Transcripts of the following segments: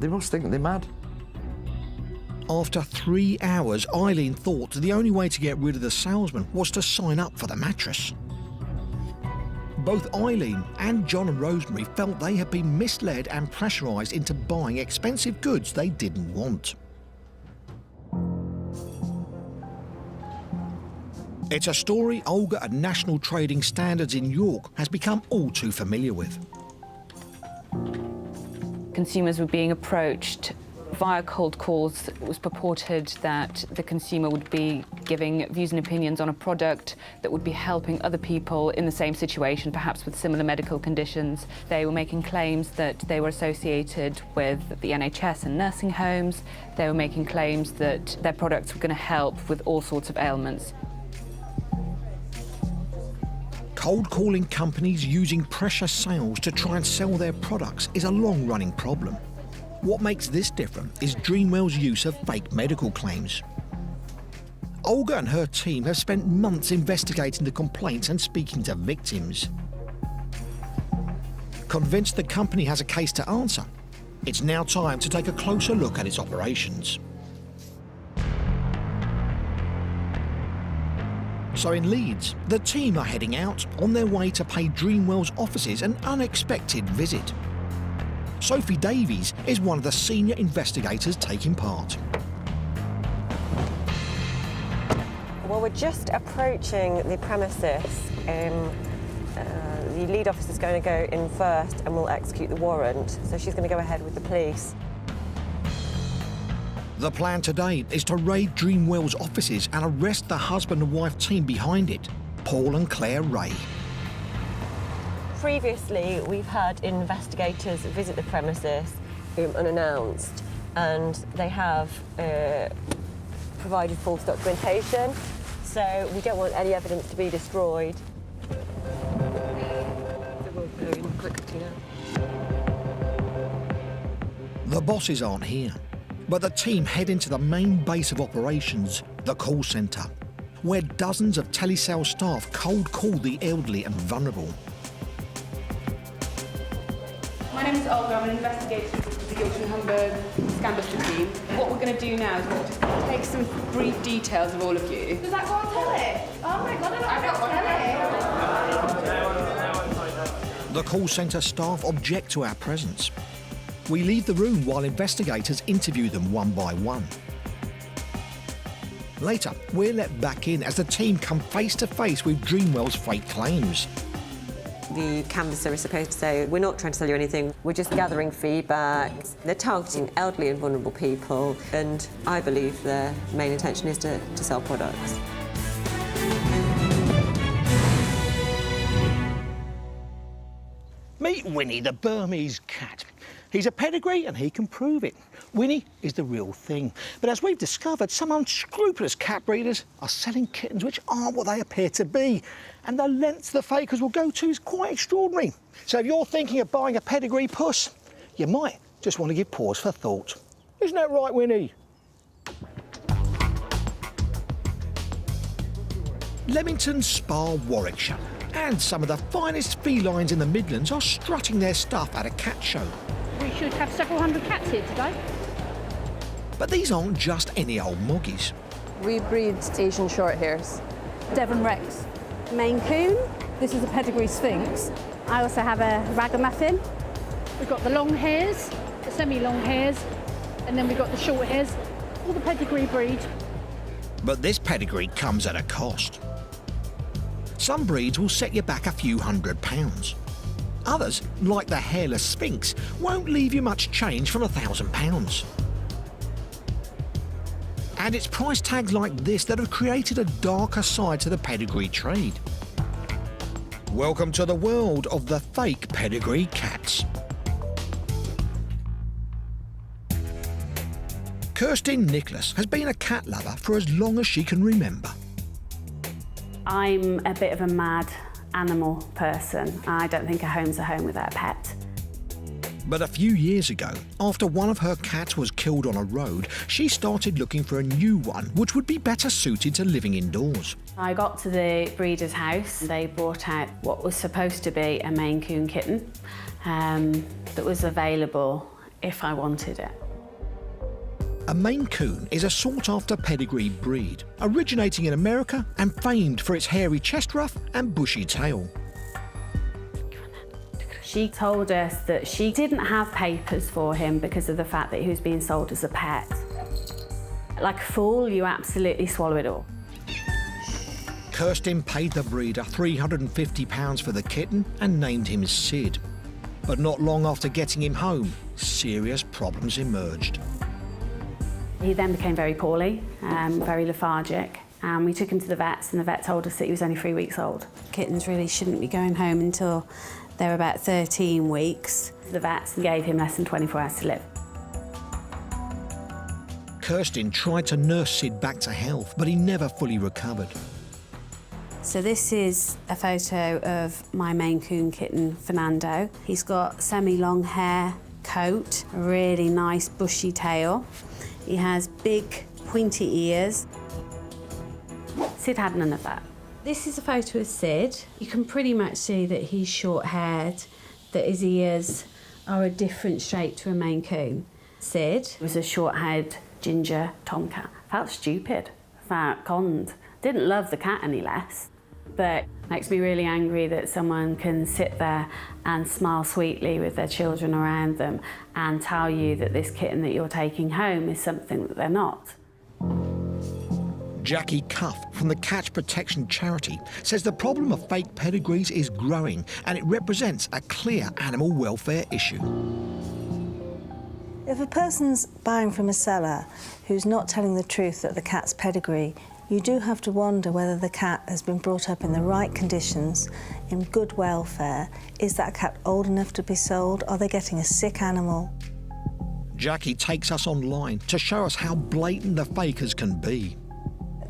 They must think they're mad. After 3 hours, Eileen thought the only way to get rid of the salesman was to sign up for the mattress. Both Eileen and John and Rosemary felt they had been misled and pressurised into buying expensive goods they didn't want. It's a story Olga at National Trading Standards in York has become all too familiar with. Consumers were being approached via cold calls. It was purported that the consumer would be giving views and opinions on a product that would be helping other people in the same situation, perhaps with similar medical conditions. They were making claims that they were associated with the NHS and nursing homes. They were making claims that their products were going to help with all sorts of ailments. Cold calling companies using pressure sales to try and sell their products is a long-running problem. What makes this different is Dreamwell's use of fake medical claims. Olga and her team have spent months investigating the complaints and speaking to victims. Convinced the company has a case to answer, it's now time to take a closer look at its operations. So in Leeds, the team are heading out on their way to pay Dreamwell's offices an unexpected visit. Sophie Davies is one of the senior investigators taking part. Well, we're just approaching the premises. The lead officer's going to go in first and we'll execute the warrant. So she's going to go ahead with the police. The plan today is to raid Dreamwell's offices and arrest the husband and wife team behind it, Paul and Claire Ray. Previously, we've had investigators visit the premises unannounced, and they have provided false documentation, so we don't want any evidence to be destroyed. The bosses aren't here, but the team head into the main base of operations, the call centre, where dozens of telesales staff cold call the elderly and vulnerable. My name is Olga, I'm an investigator with the Yorkshire and Humber Scandal team. What we're going to do now is we're just going to take some brief details of all of you. Does that go on telly? Oh my God, I don't know telly. The call centre staff object to our presence. We leave the room while investigators interview them one by one. Later, we're let back in as the team come face to face with Dreamwell's fake claims. The canvasser is supposed to say, we're not trying to sell you anything, we're just gathering feedback. They're targeting elderly and vulnerable people, and I believe their main intention is to sell products. Meet Winnie, the Burmese cat. He's a pedigree and he can prove it. Winnie is the real thing. But as we've discovered, some unscrupulous cat breeders are selling kittens which aren't what they appear to be. And the lengths the fakers will go to is quite extraordinary. So if you're thinking of buying a pedigree puss, you might just want to give pause for thought. Isn't that right, Winnie? Leamington Spa, Warwickshire, and some of the finest felines in the Midlands are strutting their stuff at a cat show. We should have several hundred cats here today. But these aren't just any old moggies. We breed Asian Shorthairs. Devon Rex. Maine Coon. This is a pedigree Sphinx. I also have a Ragamuffin. We've got the long hairs, the semi-long hairs, and then we've got the short hairs, all the pedigree breed. But this pedigree comes at a cost. Some breeds will set you back a few £100. Others, like the hairless Sphinx, won't leave you much change from £1,000. And it's price tags like this that have created a darker side to the pedigree trade. Welcome to the world of the fake pedigree cats. Kirstin Nicholas has been a cat lover for as long as she can remember. I'm a bit of a mad animal person. I don't think a home's a home without a pet. But a few years ago, after one of her cats was killed on a road, she started looking for a new one which would be better suited to living indoors. I got to the breeder's house. They brought out what was supposed to be a Maine Coon kitten that was available if I wanted it. A Maine Coon is a sought-after pedigree breed, originating in America and famed for its hairy chest ruff and bushy tail. She told us that she didn't have papers for him because of the fact that he was being sold as a pet. Like a fool, you absolutely swallow it all. Kirsten paid the breeder £350 for the kitten and named him Sid. But not long after getting him home, serious problems emerged. He then became very poorly, very lethargic, and we took him to the vets, and the vet told us that he was only 3 weeks old. Kittens really shouldn't be going home until they're about 13 weeks. The vets gave him less than 24 hours to live. Kirsten tried to nurse Sid back to health, but he never fully recovered. So this is a photo of my Maine Coon kitten, Fernando. He's got semi-long hair, coat, a really nice bushy tail. He has big pointy ears. Sid had none of that. This is a photo of Sid. You can pretty much see that he's short-haired, that his ears are a different shape to a Maine Coon. Sid was a short-haired ginger tomcat. Felt stupid, felt conned. Didn't love the cat any less, but makes me really angry that someone can sit there and smile sweetly with their children around them and tell you that this kitten that you're taking home is something that they're not. Jackie Cuff from the Catch Protection Charity says the problem of fake pedigrees is growing and it represents a clear animal welfare issue. If a person's buying from a seller who's not telling the truth at the cat's pedigree, you do have to wonder whether the cat has been brought up in the right conditions, in good welfare. Is that cat old enough to be sold? Are they getting a sick animal? Jackie takes us online to show us how blatant the fakers can be.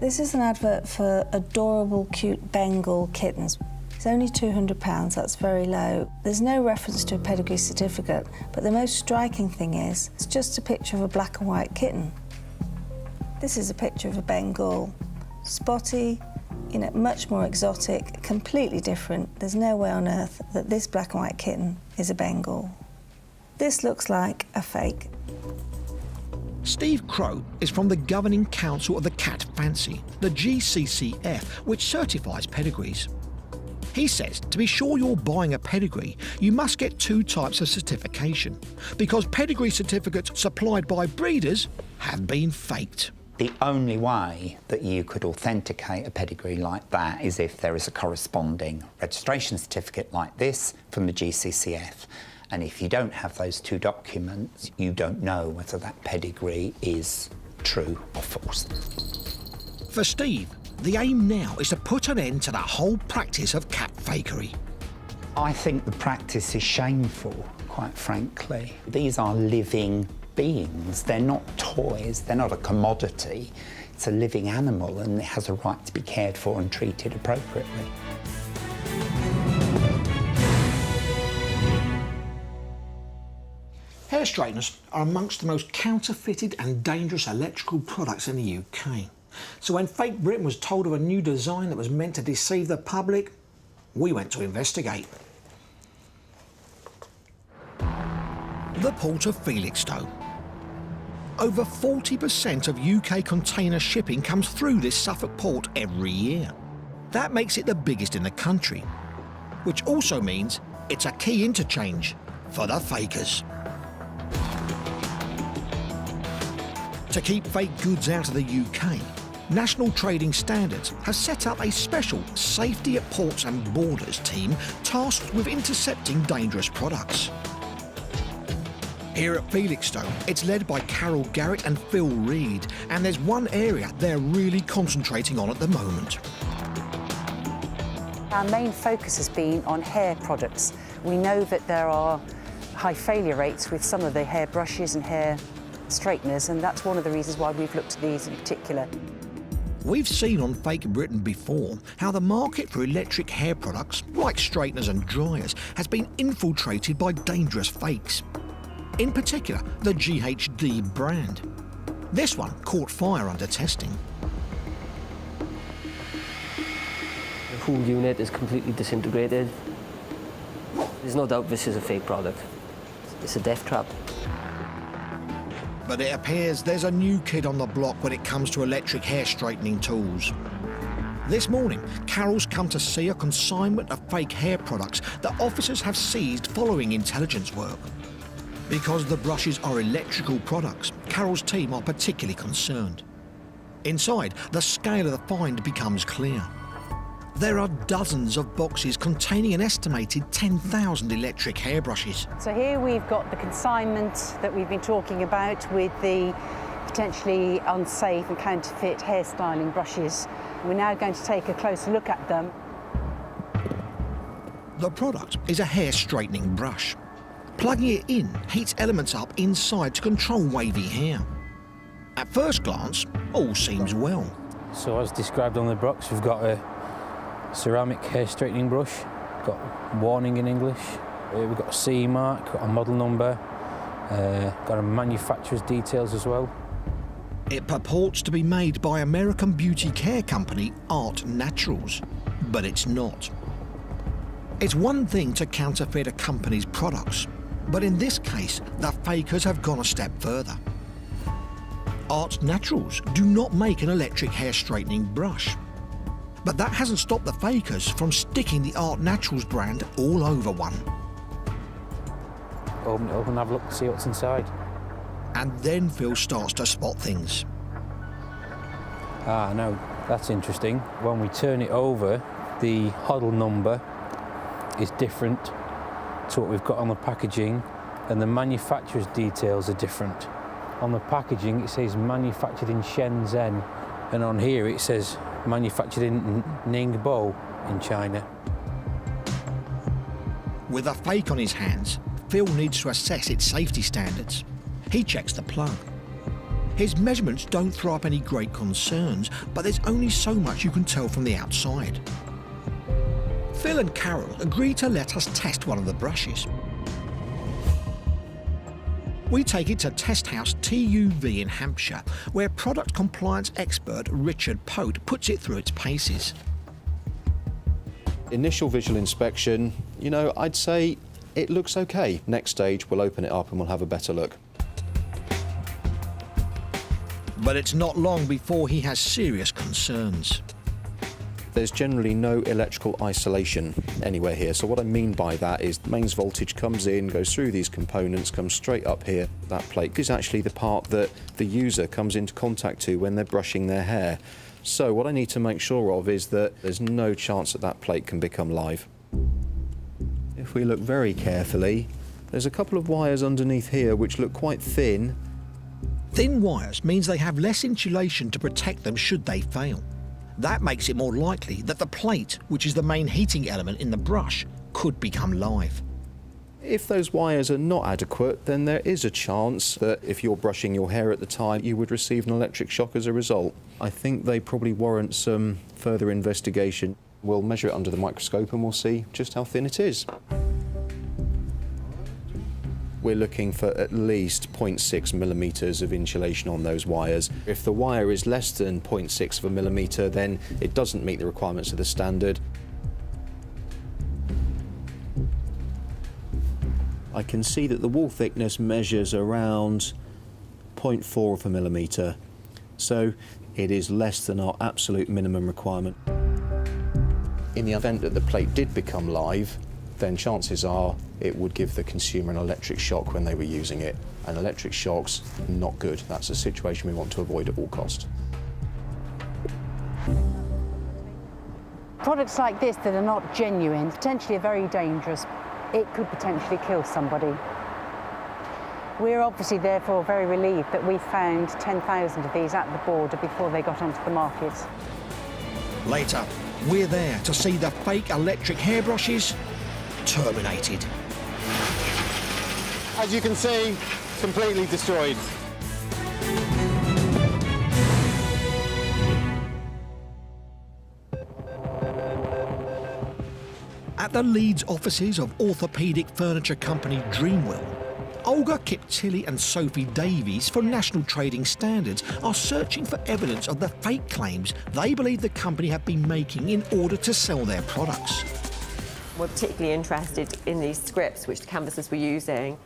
This is an advert for adorable, cute Bengal kittens. It's only £200, that's very low. There's no reference to a pedigree certificate, but the most striking thing is, it's just a picture of a black and white kitten. This is a picture of a Bengal. Spotty, you know, much more exotic, completely different. There's no way on earth that this black and white kitten is a Bengal. This looks like a fake. Steve Crow is from the Governing Council of the Cat Fancy, the GCCF, which certifies pedigrees. He says to be sure you're buying a pedigree, you must get two types of certification, because pedigree certificates supplied by breeders have been faked. The only way that you could authenticate a pedigree like that is if there is a corresponding registration certificate like this from the GCCF. And if you don't have those two documents, you don't know whether that pedigree is true or false. For Steve, the aim now is to put an end to the whole practice of cat fakery. I think the practice is shameful, quite frankly. These are living beings. They're not toys, they're not a commodity. It's a living animal and it has a right to be cared for and treated appropriately. Hair straighteners are amongst the most counterfeited and dangerous electrical products in the UK. So when Fake Britain was told of a new design that was meant to deceive the public, we went to investigate. The port of Felixstowe. Over 40% of UK container shipping comes through this Suffolk port every year. That makes it the biggest in the country, which also means it's a key interchange for the fakers. To keep fake goods out of the UK, National Trading Standards has set up a special Safety at Ports and Borders team tasked with intercepting dangerous products. Here at Felixstowe, it's led by Carol Garrett and Phil Reed, and there's one area they're really concentrating on at the moment. Our main focus has been on hair products. We know that there are high failure rates with some of the hair brushes and hair straighteners, and that's one of the reasons why we've looked at these in particular. We've seen on Fake Britain before how the market for electric hair products, like straighteners and dryers, has been infiltrated by dangerous fakes. In particular, the GHD brand. This one caught fire under testing. The whole unit is completely disintegrated. There's no doubt this is a fake product. It's a death trap. But it appears there's a new kid on the block when it comes to electric hair straightening tools. This morning, Carol's come to see a consignment of fake hair products that officers have seized following intelligence work. Because the brushes are electrical products, Carol's team are particularly concerned. Inside, the scale of the find becomes clear. There are dozens of boxes containing an estimated 10,000 electric hairbrushes. So here we've got the consignment that we've been talking about with the potentially unsafe and counterfeit hairstyling brushes. We're now going to take a closer look at them. The product is a hair straightening brush. Plugging it in heats elements up inside to control wavy hair. At first glance, all seems well. So as described on the box, we've got a ceramic hair straightening brush, got warning in English, we've got a CE mark, got a model number, got a manufacturer's details as well. It purports to be made by American beauty care company Art Naturals, but it's not. It's one thing to counterfeit a company's products, but in this case, the fakers have gone a step further. Art Naturals do not make an electric hair straightening brush. But that hasn't stopped the fakers from sticking the Art Naturals brand all over one. Open it up and have a look, see what's inside. And then Phil starts to spot things. Ah, no, that's interesting. When we turn it over, the model number is different to what we've got on the packaging, and the manufacturer's details are different. On the packaging, it says manufactured in Shenzhen, and on here it says manufactured in Ningbo in China. With a fake on his hands, Phil needs to assess its safety standards. He checks the plug. His measurements don't throw up any great concerns, but there's only so much you can tell from the outside. Phil and Carol agree to let us test one of the brushes. We take it to Test House TUV in Hampshire, where product compliance expert Richard Pote puts it through its paces. Initial visual inspection, you know, I'd say it looks okay. Next stage, we'll open it up and we'll have a better look. But it's not long before he has serious concerns. There's generally no electrical isolation anywhere here. So what I mean by that is mains voltage comes in, goes through these components, comes straight up here. That plate is actually the part that the user comes into contact to when they're brushing their hair. So what I need to make sure of is that there's no chance that that plate can become live. If we look very carefully, there's a couple of wires underneath here which look quite thin. Thin wires means they have less insulation to protect them should they fail. That makes it more likely that the plate, which is the main heating element in the brush, could become live. If those wires are not adequate, then there is a chance that if you're brushing your hair at the time, you would receive an electric shock as a result. I think they probably warrant some further investigation. We'll measure it under the microscope and we'll see just how thin it is. We're looking for at least 0.6 millimetres of insulation on those wires. If the wire is less than 0.6 of a millimetre, then it doesn't meet the requirements of the standard. I can see that the wall thickness measures around 0.4 of a millimetre, so it is less than our absolute minimum requirement. In the event that the plate did become live, then chances are it would give the consumer an electric shock when they were using it. And electric shocks, not good. That's a situation we want to avoid at all costs. Products like this that are not genuine, potentially are very dangerous. It could potentially kill somebody. We're obviously therefore very relieved that we found 10,000 of these at the border before they got onto the market. Later, we're there to see the fake electric hairbrushes terminated. As you can see, completely destroyed. At the Leeds offices of orthopaedic furniture company Dreamwell, Olga Kiptilly and Sophie Davies from National Trading Standards are searching for evidence of the fake claims they believe the company have been making in order to sell their products. We're particularly interested in these scripts which the canvassers were using.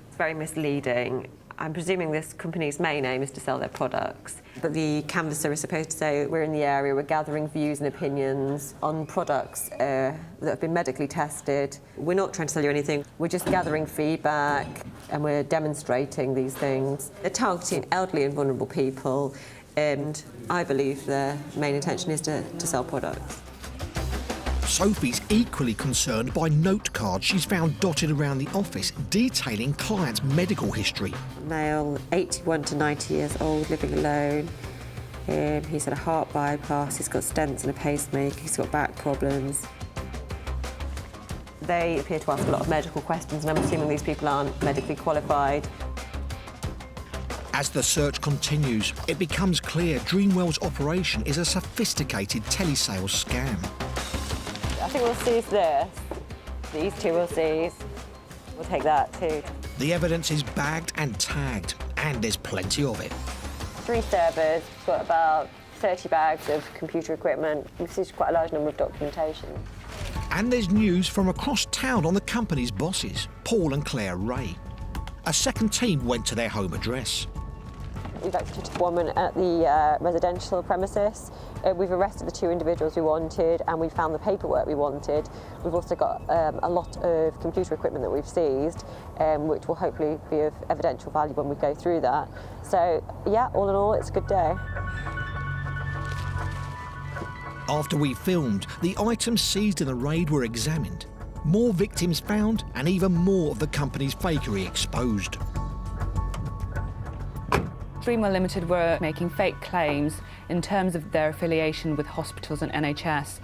It's very misleading. I'm presuming this company's main aim is to sell their products, but the canvasser is supposed to say we're in the area, we're gathering views and opinions on products that have been medically tested. We're not trying to sell you anything, we're just gathering feedback and we're demonstrating these things. They're targeting elderly and vulnerable people, and I believe their main intention is to sell products. Sophie's equally concerned by note cards she's found dotted around the office detailing clients' medical history. Male, 81 to 90 years old, living alone. He's had a heart bypass, he's got stents and a pacemaker, he's got back problems. They appear to ask a lot of medical questions, and I'm assuming these people aren't medically qualified. As the search continues, it becomes clear Dreamwell's operation is a sophisticated telesales scam. I think we'll seize this. These two we'll seize. We'll take that too. The evidence is bagged and tagged, and there's plenty of it. 3 servers, we've got about 30 bags of computer equipment. We've seized quite a large number of documentation. And there's news from across town on the company's bosses, Paul and Claire Ray. A second team went to their home address. We've executed a woman at the residential premises. We've arrested the 2 individuals we wanted, and we found the paperwork we wanted. We've also got a lot of computer equipment that we've seized, which will hopefully be of evidential value when we go through that. So, yeah, all in all, it's a good day. After we filmed, the items seized in the raid were examined. More victims found, and even more of the company's fakery exposed. Dreamwell Limited were making fake claims in terms of their affiliation with hospitals and NHS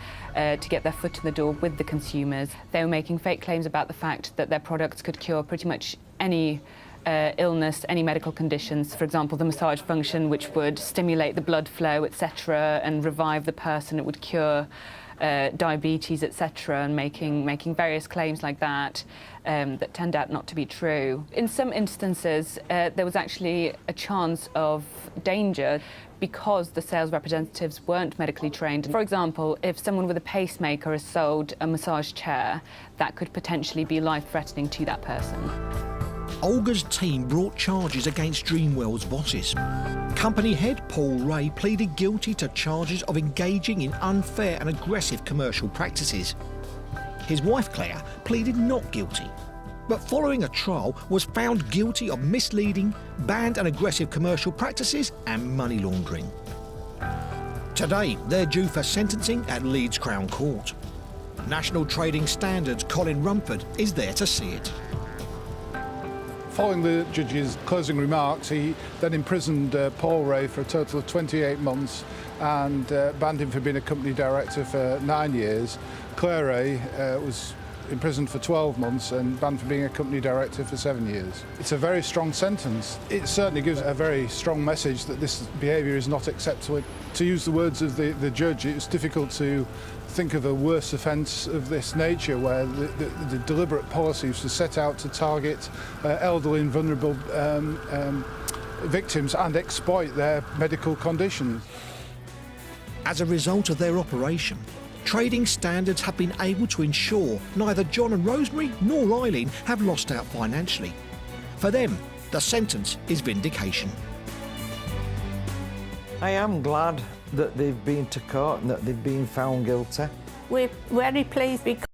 to get their foot in the door with the consumers. They were making fake claims about the fact that their products could cure pretty much any illness, any medical conditions. For example, the massage function, which would stimulate the blood flow, etc., and revive the person. It would cure diabetes, etc., and making various claims like that that turned out not to be true. In some instances, there was actually a chance of danger because the sales representatives weren't medically trained. For example, if someone with a pacemaker is sold a massage chair, that could potentially be life-threatening to that person. Olga's team brought charges against Dreamwell's bosses. Company head Paul Ray pleaded guilty to charges of engaging in unfair and aggressive commercial practices. His wife Claire pleaded not guilty, but following a trial was found guilty of misleading, banned and aggressive commercial practices and money laundering. Today, they're due for sentencing at Leeds Crown Court. National Trading Standards' Colin Rumford is there to see it. Following the judge's closing remarks, he then imprisoned Paul Ray for a total of 28 months and banned him for being a company director for 9 years. Claire Ray was imprisoned for 12 months and banned for being a company director for 7 years. It's a very strong sentence. It certainly gives a very strong message that this behaviour is not acceptable. To use the words of the judge, it was difficult to think of a worse offence of this nature where the deliberate policy was to set out to target elderly and vulnerable victims and exploit their medical conditions. As a result of their operation, Trading Standards have been able to ensure neither John and Rosemary nor Eileen have lost out financially. For them, the sentence is vindication. I am glad that they've been to court and that they've been found guilty. We're very pleased because